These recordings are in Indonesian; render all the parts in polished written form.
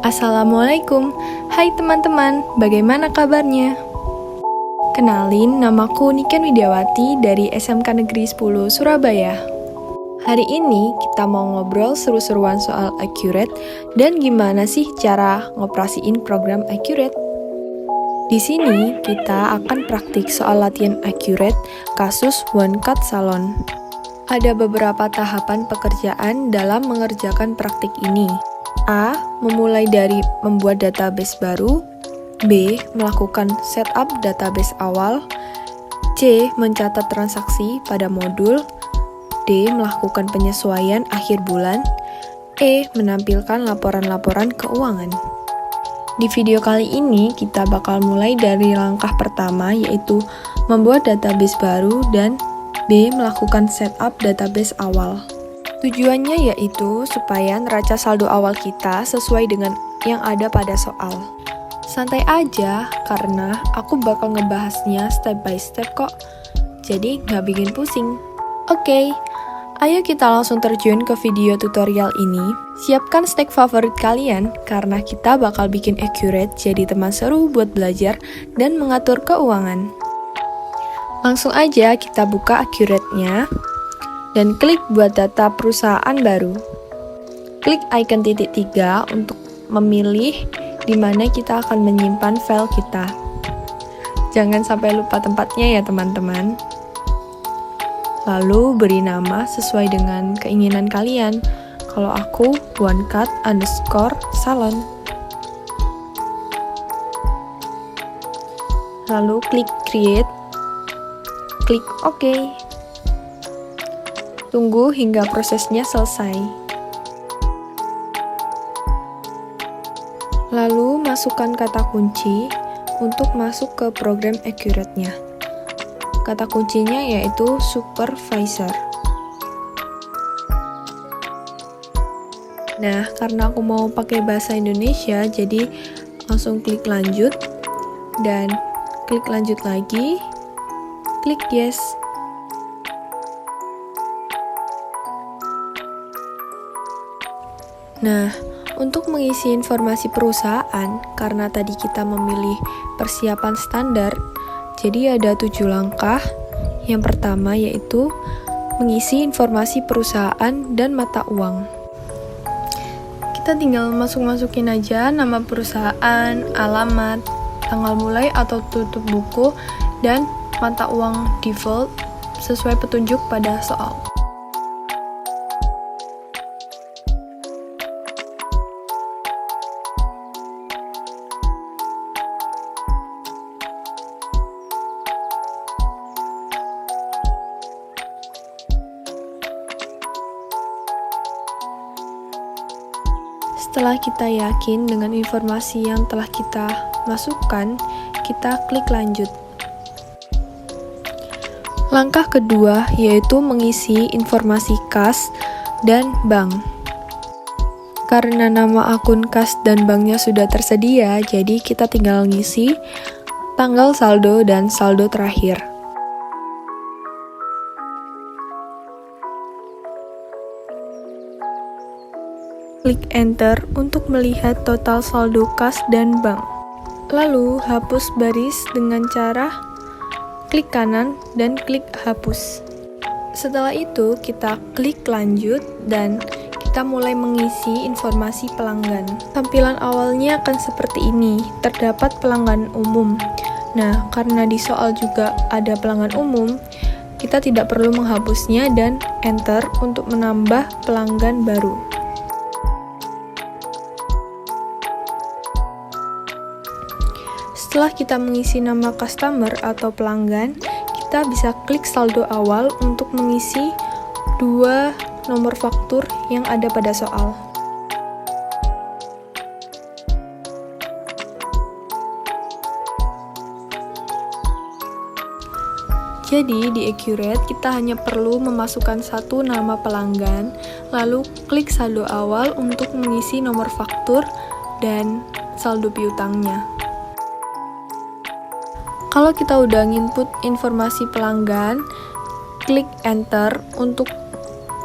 Assalamualaikum, hai teman-teman, bagaimana kabarnya? Kenalin, namaku Niken Widiawati dari SMK Negeri 10 Surabaya. Hari ini kita mau ngobrol seru-seruan soal Accurate dan gimana sih cara ngoperasiin program Accurate. Di sini kita akan praktik soal latihan Accurate kasus OneCut Salon. Ada beberapa tahapan pekerjaan dalam mengerjakan praktik ini. A. Memulai dari membuat database baru. B. Melakukan setup database awal. C. Mencatat transaksi pada modul. D. Melakukan penyesuaian akhir bulan. E. Menampilkan laporan-laporan keuangan. Di video kali ini kita bakal mulai dari langkah pertama, yaitu membuat database baru, dan B. Melakukan setup database awal. Tujuannya yaitu supaya neraca saldo awal kita sesuai dengan yang ada pada soal. Santai aja, karena aku bakal ngebahasnya step by step kok, jadi nggak bikin pusing. Oke, ayo kita langsung terjun ke video tutorial ini. Siapkan snack favorit kalian, karena kita bakal bikin Accurate jadi teman seru buat belajar dan mengatur keuangan. Langsung aja kita buka Accurate-nya dan klik buat data perusahaan baru. Klik icon titik 3 untuk memilih di mana kita akan menyimpan file kita. Jangan sampai lupa tempatnya ya teman-teman. Lalu beri nama sesuai dengan keinginan kalian. Kalau aku OneCut_salon. Lalu klik create. Klik OK. Tunggu hingga prosesnya selesai. Lalu masukkan kata kunci untuk masuk ke program Accurate-nya. Kata kuncinya yaitu supervisor. Nah, karena aku mau pakai bahasa Indonesia, jadi langsung klik lanjut dan klik lanjut lagi. Klik yes. Nah, untuk mengisi informasi perusahaan, karena tadi kita memilih persiapan standar, jadi ada 7 langkah. Yang pertama yaitu mengisi informasi perusahaan dan mata uang. Kita tinggal masukin aja nama perusahaan, alamat, tanggal mulai atau tutup buku, dan mata uang default sesuai petunjuk pada soal. Setelah kita yakin dengan informasi yang telah kita masukkan, kita klik lanjut. Langkah kedua yaitu mengisi informasi kas dan bank. Karena nama akun kas dan banknya sudah tersedia, jadi kita tinggal ngisi tanggal saldo dan saldo terakhir. Klik enter untuk melihat total saldo kas dan bank. Lalu hapus baris dengan cara klik kanan dan klik hapus. Setelah itu kita klik lanjut dan kita mulai mengisi informasi pelanggan. Tampilan awalnya akan seperti ini, terdapat pelanggan umum. Nah, karena di soal juga ada pelanggan umum, kita tidak perlu menghapusnya dan enter untuk menambah pelanggan baru. Setelah kita mengisi nama customer atau pelanggan, kita bisa klik saldo awal untuk mengisi 2 nomor faktur yang ada pada soal. Jadi di Accurate kita hanya perlu memasukkan 1 nama pelanggan, lalu klik saldo awal untuk mengisi nomor faktur dan saldo piutangnya. Kalau kita udah nginput informasi pelanggan, klik enter untuk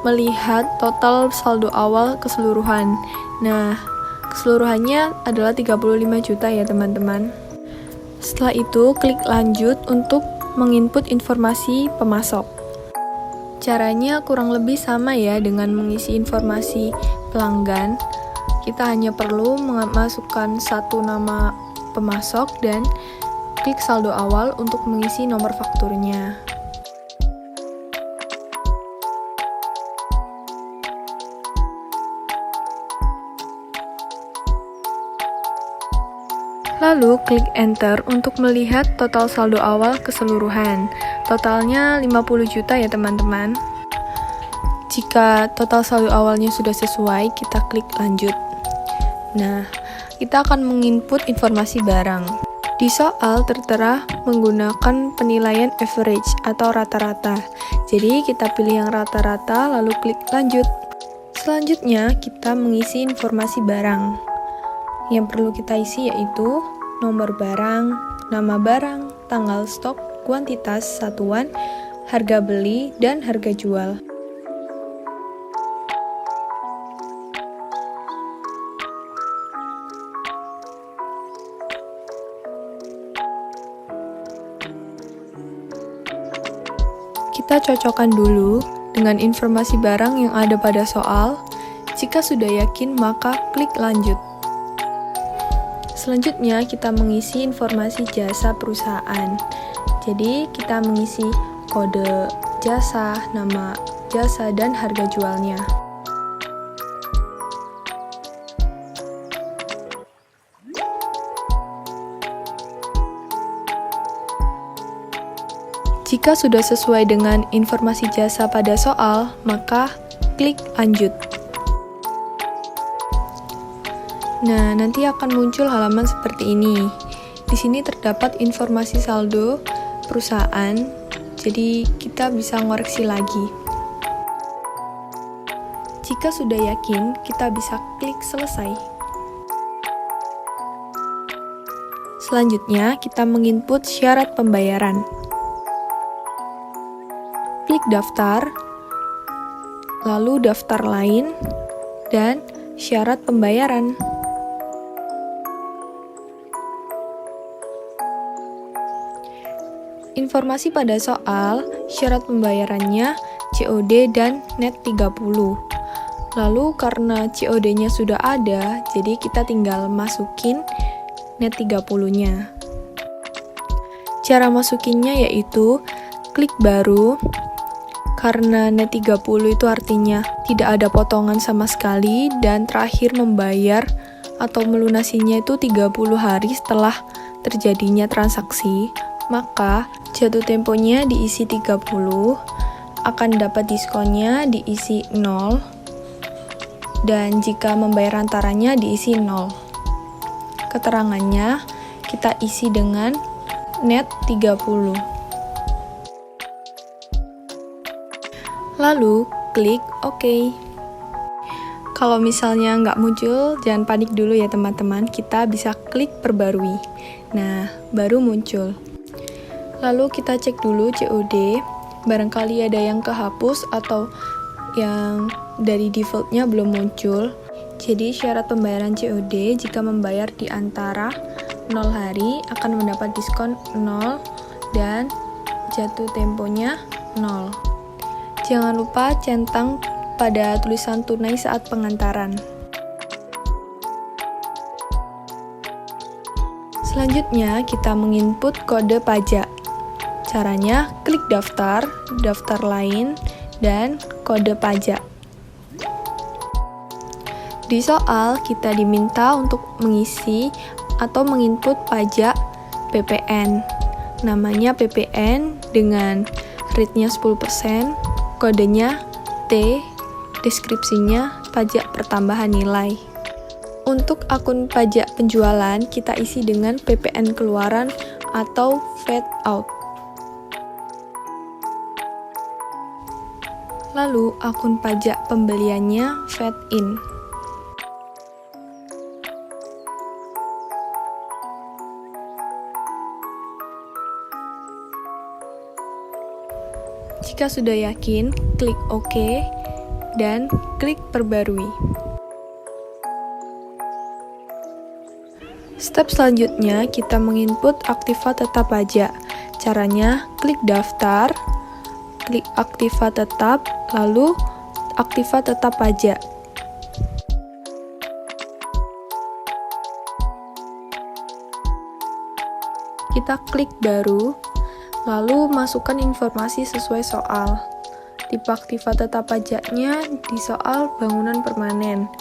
melihat total saldo awal keseluruhan. Nah, Keseluruhannya adalah 35 juta ya teman-teman. Setelah itu, klik lanjut untuk menginput informasi pemasok. Caranya kurang lebih sama ya dengan mengisi informasi pelanggan. Kita hanya perlu memasukkan satu nama pemasok dan klik saldo awal untuk mengisi nomor fakturnya. Lalu klik enter untuk melihat total saldo awal keseluruhan. Totalnya 50 juta ya teman-teman. Jika total saldo awalnya sudah sesuai, kita klik lanjut. Nah, kita akan menginput informasi barang. Di soal tertera menggunakan penilaian average atau rata-rata. Jadi kita pilih yang rata-rata lalu klik lanjut. Selanjutnya kita mengisi informasi barang. Yang perlu kita isi yaitu nomor barang, nama barang, tanggal stok, kuantitas satuan, harga beli, dan harga jual. Kita cocokkan dulu dengan informasi barang yang ada pada soal. Jika sudah yakin, maka klik lanjut. Selanjutnya, kita mengisi informasi jasa perusahaan. Jadi, kita mengisi kode jasa, nama jasa, dan harga jualnya. Jika sudah sesuai dengan informasi jasa pada soal, maka klik lanjut. Nah, nanti akan muncul halaman seperti ini. Di sini terdapat informasi saldo perusahaan, jadi kita bisa ngoreksi lagi. Jika sudah yakin, kita bisa klik selesai. Selanjutnya, kita menginput syarat pembayaran. Klik daftar, lalu daftar lain, dan syarat pembayaran. Informasi pada soal, syarat pembayarannya COD dan net 30. Lalu karena COD-nya sudah ada, jadi kita tinggal masukin net 30-nya. Cara masukinnya yaitu klik baru. Karena net 30 itu artinya tidak ada potongan sama sekali dan terakhir membayar atau melunasinya itu 30 hari setelah terjadinya transaksi, maka jatuh temponya diisi 30, akan dapat diskonnya diisi 0, dan jika membayar antaranya diisi 0. Keterangannya kita isi dengan net 30. Lalu klik OK. Kalau misalnya nggak muncul, jangan panik dulu ya teman-teman, kita bisa klik perbarui. Nah, baru muncul. Lalu kita cek dulu COD, barangkali ada yang kehapus atau yang dari defaultnya belum muncul. Jadi syarat pembayaran COD jika membayar di antara 0 hari akan mendapat diskon 0 dan jatuh temponya 0. Jangan lupa centang pada tulisan tunai saat pengantaran. Selanjutnya, kita menginput kode pajak. Caranya, klik daftar, daftar lain, dan kode pajak. Di soal, kita diminta untuk mengisi atau menginput pajak PPN. Namanya PPN dengan rate-nya 10%, kodenya T, deskripsinya pajak pertambahan nilai. Untuk akun pajak penjualan, kita isi dengan PPN keluaran atau VAT out. Lalu, akun pajak pembeliannya VAT in. Jika sudah yakin, klik OK dan klik perbarui. Step selanjutnya, kita menginput aktiva tetap pajak. Caranya, klik daftar, klik aktiva tetap, lalu aktiva tetap pajak. Kita klik baru, lalu masukkan informasi sesuai soal. Tipe aktiva tetap pajaknya di soal bangunan permanen.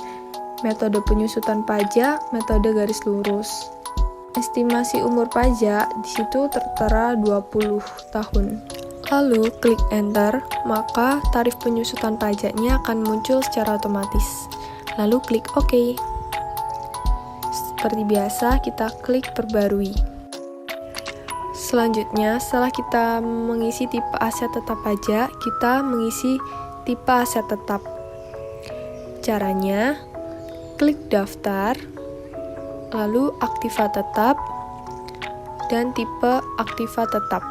Metode penyusutan pajak, metode garis lurus. Estimasi umur pajak di situ tertera 20 tahun. Lalu klik enter, maka tarif penyusutan pajaknya akan muncul secara otomatis. Lalu klik OK. Seperti biasa, kita klik perbarui. Selanjutnya, setelah kita mengisi tipe aset tetap pajak, kita mengisi tipe aset tetap. Caranya, klik daftar, lalu aktiva tetap, dan tipe aktiva tetap.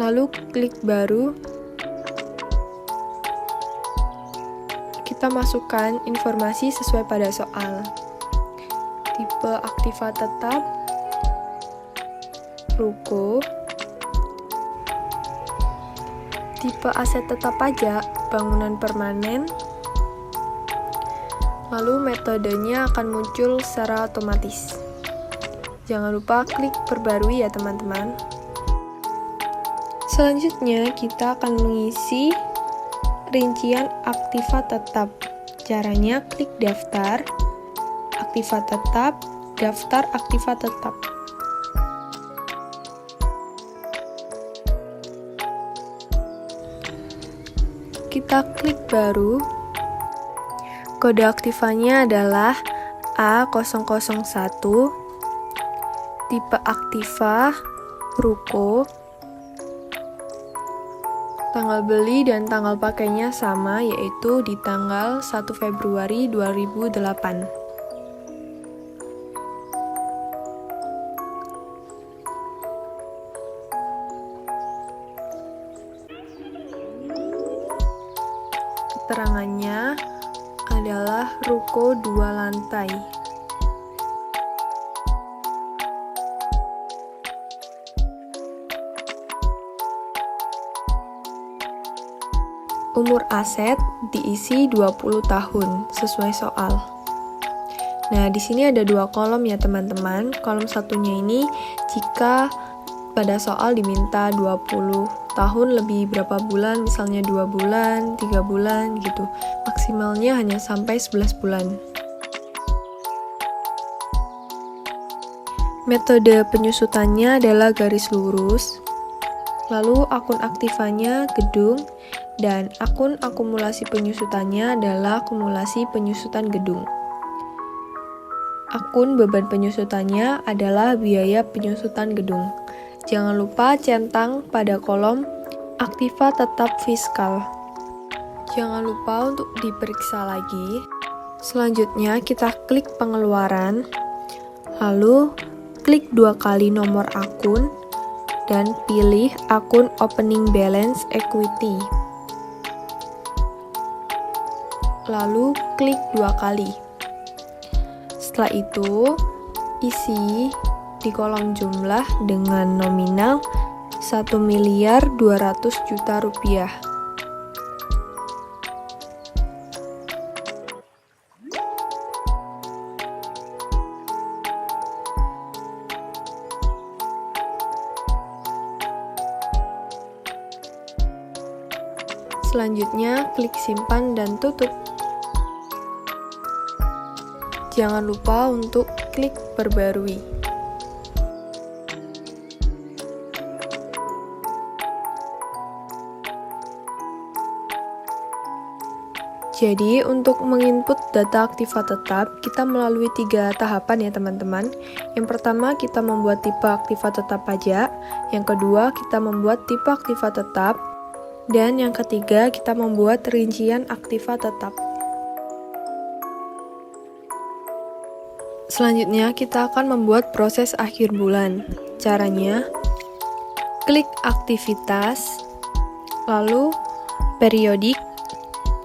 Lalu klik baru, kita masukkan informasi sesuai pada soal. Tipe aktiva tetap, ruko, tipe aset tetap pajak, bangunan permanen, lalu metodenya akan muncul secara otomatis. Jangan lupa klik perbarui ya teman-teman. Selanjutnya kita akan mengisi rincian aktiva tetap. Caranya klik daftar, aktiva tetap, daftar aktiva tetap. Kita klik baru. Kode aktivanya adalah A001. Tipe aktiva ruko. Tanggal beli dan tanggal pakainya sama, yaitu di tanggal 1 Februari 2008. Keterangannya adalah ruko 2 lantai. Umur aset diisi 20 tahun sesuai soal. Nah, di sini ada 2 kolom ya teman-teman. Kolom satunya ini jika pada soal diminta 20 tahun lebih berapa bulan, misalnya 2 bulan, 3 bulan gitu. Maksimalnya hanya sampai 11 bulan. Metode penyusutannya adalah garis lurus. Lalu akun aktivanya gedung dan akun akumulasi penyusutannya adalah akumulasi penyusutan gedung. Akun beban penyusutannya adalah biaya penyusutan gedung. Jangan lupa centang pada kolom aktiva tetap fiskal. Jangan lupa untuk diperiksa lagi. Selanjutnya kita klik pengeluaran, lalu klik 2 kali nomor akun dan pilih akun opening balance equity. Lalu klik 2 kali. Setelah itu, isi di kolom jumlah dengan nominal 1.200.000.000 rupiah. Selanjutnya, klik simpan dan tutup. Jangan lupa untuk klik perbarui. Jadi, untuk menginput data aktiva tetap, kita melalui 3 tahapan ya teman-teman. Yang pertama, kita membuat tipe aktiva tetap pajak. Yang kedua, kita membuat tipe aktiva tetap. Dan yang ketiga, kita membuat rincian aktiva tetap. Selanjutnya, kita akan membuat proses akhir bulan. Caranya, klik aktivitas, lalu periodik,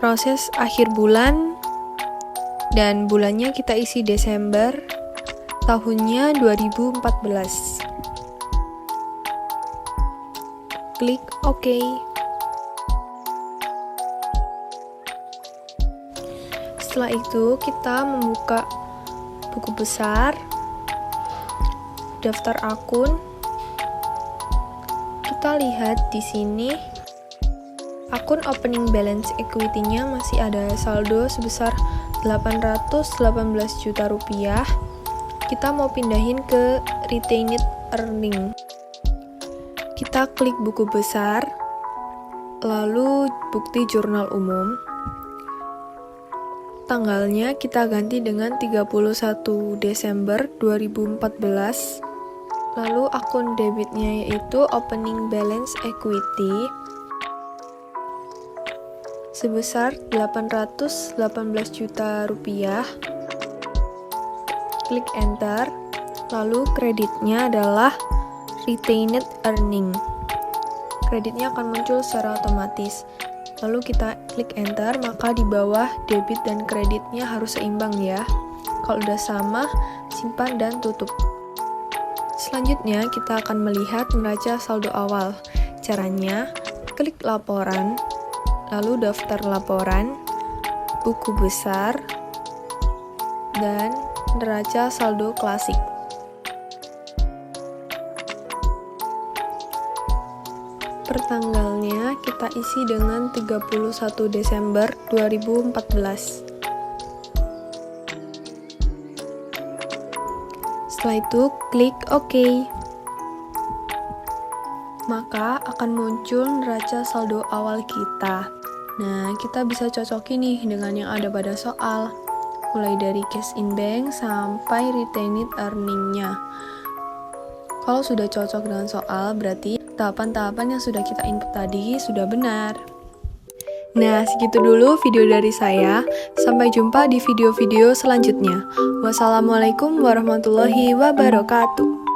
proses akhir bulan, Dan bulannya kita isi Desember, tahunnya 2014. Klik OK. Setelah itu kita membuka buku besar, daftar akun. Kita lihat di sini akun opening balance equity-nya masih ada saldo sebesar 818 juta rupiah. Kita mau pindahin ke retained earning. Kita klik buku besar, lalu bukti jurnal umum. Tanggalnya kita ganti dengan 31 Desember 2014. Lalu akun debitnya yaitu opening balance equity sebesar 818 juta rupiah. Klik enter. Lalu kreditnya adalah retained earning. Kreditnya akan muncul secara otomatis. Lalu kita klik enter, maka di bawah debit dan kreditnya harus seimbang ya. Kalau udah sama, simpan dan tutup. Selanjutnya kita akan melihat neraca saldo awal. Caranya, klik laporan, lalu daftar laporan, buku besar, dan neraca saldo klasik. Pertanggalnya kita isi dengan 31 Desember 2014. Setelah itu klik OK. Maka akan muncul neraca saldo awal kita. Nah, kita bisa cocokin nih dengan yang ada pada soal, mulai dari cash in bank sampai retained earning-nya. Kalau sudah cocok dengan soal, berarti tahapan-tahapan yang sudah kita input tadi sudah benar. Nah, segitu dulu video dari saya. Sampai jumpa di video-video selanjutnya. Wassalamualaikum warahmatullahi wabarakatuh.